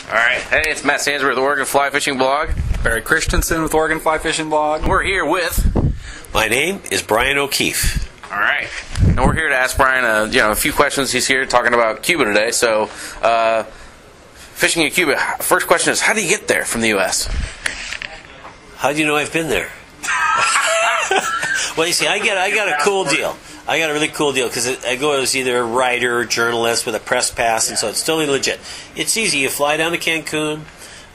All right. Hey, it's Matt Sandsworth with the Oregon Fly Fishing Blog. Barry Christensen with Oregon Fly Fishing Blog. We're here with... My name is Brian O'Keefe. All right. And we're here to ask Brian a few questions. He's here talking about Cuba today. So, fishing in Cuba, first question is, how do you get there from the U.S.? How do you know I've been there? Well, you see, I got a cool deal. I got a really cool deal because I go as either a writer or journalist with a press pass, and so it's totally legit. It's easy. You fly down to Cancun.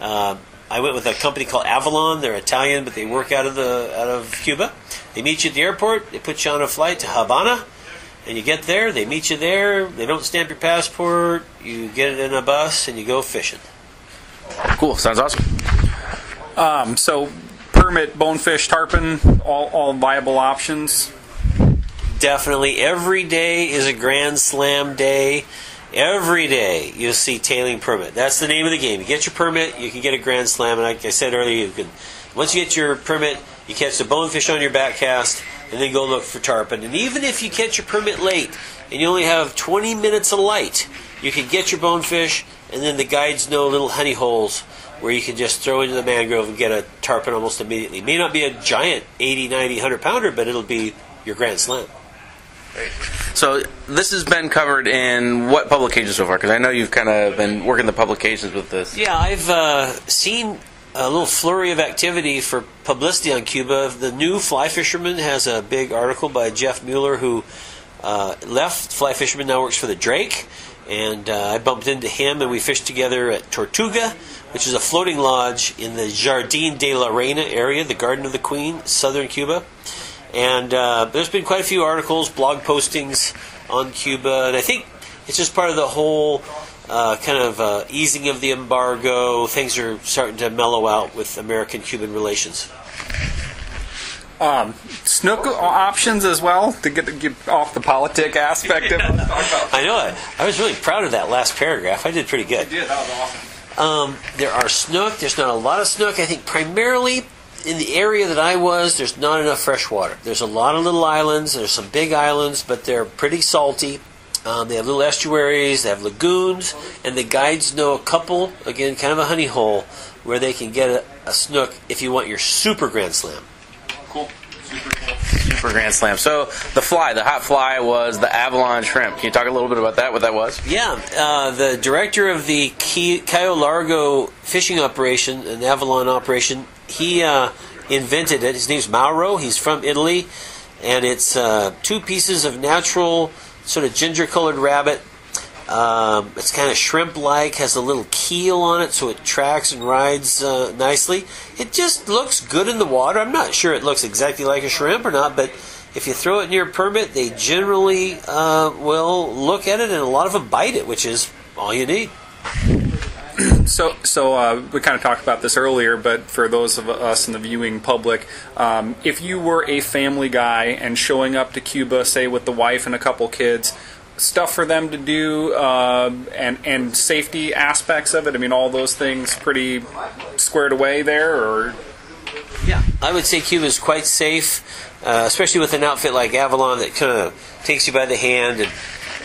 I went with a company called Avalon. They're Italian, but they work out of Cuba. They meet you at the airport. They put you on a flight to Havana, and you get there. They meet you there. They don't stamp your passport. You get it in a bus, and you go fishing. Cool. Sounds awesome. So, permit, bonefish, tarpon, all viable options. Definitely. Every day is a Grand Slam day. Every day you'll see tailing permit. That's the name of the game. You get your permit, you can get a Grand Slam. And like I said earlier, you can. Once you get your permit, you catch the bonefish on your back cast, and then go look for tarpon. And even if you catch your permit late, and you only have 20 minutes of light, you can get your bonefish, and then the guides know little honey holes where you can just throw into the mangrove and get a tarpon almost immediately. It may not be a giant 80, 90, 100 pounder, but it'll be your Grand Slam. So this has been covered in what publications so far? Because I know you've kind of been working the publications with this. Yeah, I've seen a little flurry of activity for publicity on Cuba. The New Fly Fisherman has a big article by Jeff Mueller, who left Fly Fisherman, now works for the Drake. And I bumped into him, and we fished together at Tortuga, which is a floating lodge in the Jardín de la Reina area, the Garden of the Queen, southern Cuba. And there's been quite a few articles, blog postings on Cuba, and I think it's just part of the whole easing of the embargo. Things are starting to mellow out with American-Cuban relations. Snook options as well, to get off the politic aspect of it. I know. I was really proud of that last paragraph. I did pretty good. You did. That was awesome. There are snook. There's not a lot of snook. I think primarily in the area that I was, there's not enough fresh water. There's a lot of little islands. There's some big islands, but they're pretty salty. They have little estuaries. They have lagoons. And the guides know a couple, again, kind of a honey hole, where they can get a snook if you want your super Grand Slam. Cool. Super cool. Super Grand Slam. So the hot fly was the Avalon shrimp. Can you talk a little bit about that, what that was? Yeah. The director of the Cayo Largo fishing operation, an Avalon operation, he invented it. His name's Mauro. He's from Italy. And it's 2 pieces of natural sort of ginger-colored rabbit. It's kind of shrimp-like, has a little keel on it, so it tracks and rides nicely. It just looks good in the water. I'm not sure it looks exactly like a shrimp or not, but if you throw it in your permit, they generally will look at it, and a lot of them bite it, which is all you need. So we kind of talked about this earlier, but for those of us in the viewing public, if you were a family guy and showing up to Cuba, say with the wife and a couple kids, stuff for them to do and safety aspects of it, I mean, all those things pretty squared away there? Or yeah, I would say Cuba is quite safe, especially with an outfit like Avalon that kind of takes you by the hand.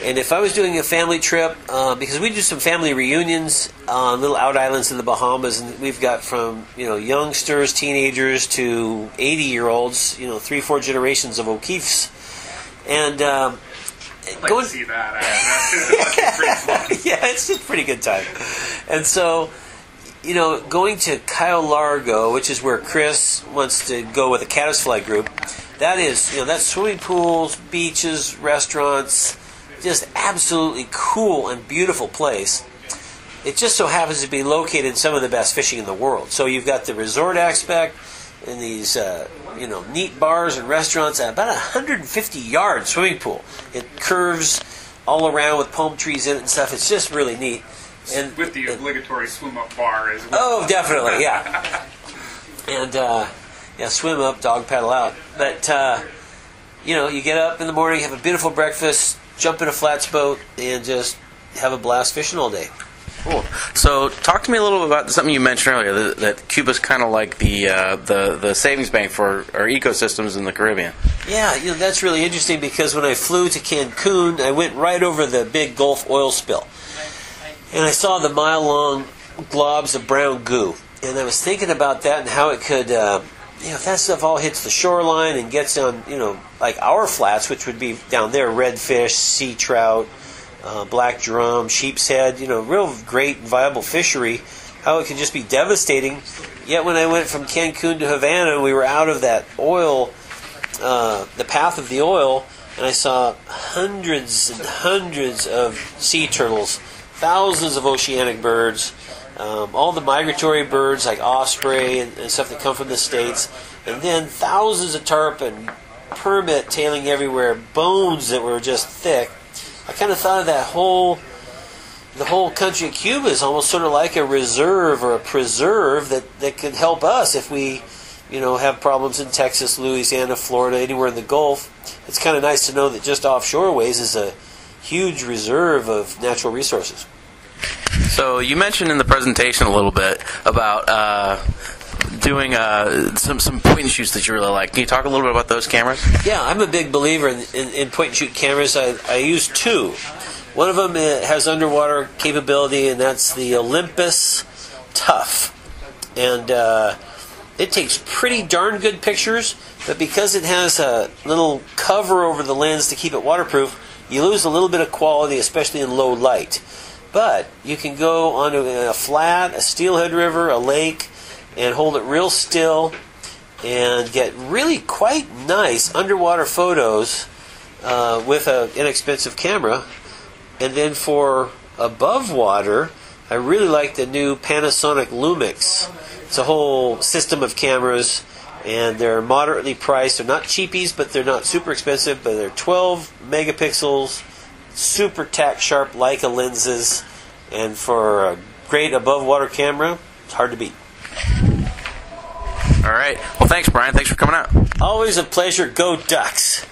And if I was doing a family trip, because we do some family reunions on little out islands in the Bahamas, and we've got from youngsters, teenagers to 80-year-olds, 3-4 generations of O'Keefes, and I'd like to see that. yeah, it's a pretty good time. And so, going to Cayo Largo, which is where Chris wants to go with a caddisfly group, that is, that's swimming pools, beaches, restaurants, just absolutely cool and beautiful place. It just so happens to be located in some of the best fishing in the world. So you've got the resort aspect and these, neat bars and restaurants, and about 150-yard swimming pool. It curves all around with palm trees in it and stuff. It's just really neat. And with the obligatory swim-up bar as well. Oh, definitely, yeah. And, swim up, dog paddle out. But, you get up in the morning, have a beautiful breakfast, jump in a flats boat, and just have a blast fishing all day. Cool. So, talk to me a little bit about something you mentioned earlier, that Cuba's kind of like the savings bank for our ecosystems in the Caribbean. Yeah, that's really interesting because when I flew to Cancun, I went right over the big Gulf oil spill. And I saw the mile-long globs of brown goo. And I was thinking about that and how it could, if that stuff all hits the shoreline and gets on, like our flats, which would be down there, redfish, sea trout, black drum, sheep's head, real great viable fishery, how it could just be devastating. Yet when I went from Cancun to Havana, we were out of that oil, the path of the oil, and I saw hundreds and hundreds of sea turtles, thousands of oceanic birds, all the migratory birds like osprey and stuff that come from the States, and then thousands of tarpon, permit tailing everywhere, bones that were just thick. I kind of thought of the whole country of Cuba is almost sort of like a reserve or a preserve that could help us if we, have problems in Texas, Louisiana, Florida, anywhere in the Gulf. It's kind of nice to know that just offshore ways is a huge reserve of natural resources. So you mentioned in the presentation a little bit about doing some point and shoots that you really like. Can you talk a little bit about those cameras? Yeah, I'm a big believer in point and shoot cameras. I use two. One of them has underwater capability, and that's the Olympus Tough. And it takes pretty darn good pictures, but because it has a little cover over the lens to keep it waterproof, you lose a little bit of quality, especially in low light. But you can go onto a flat, a steelhead river, a lake, and hold it real still and get really quite nice underwater photos with an inexpensive camera. And then for above water, I really like the new Panasonic Lumix. It's a whole system of cameras, and they're moderately priced. They're not cheapies, but they're not super expensive, but they're 12 megapixels, super tack sharp Leica lenses, and for a great above water camera, it's hard to beat. All right. Well, thanks, Brian. Thanks for coming out. Always a pleasure. Go Ducks.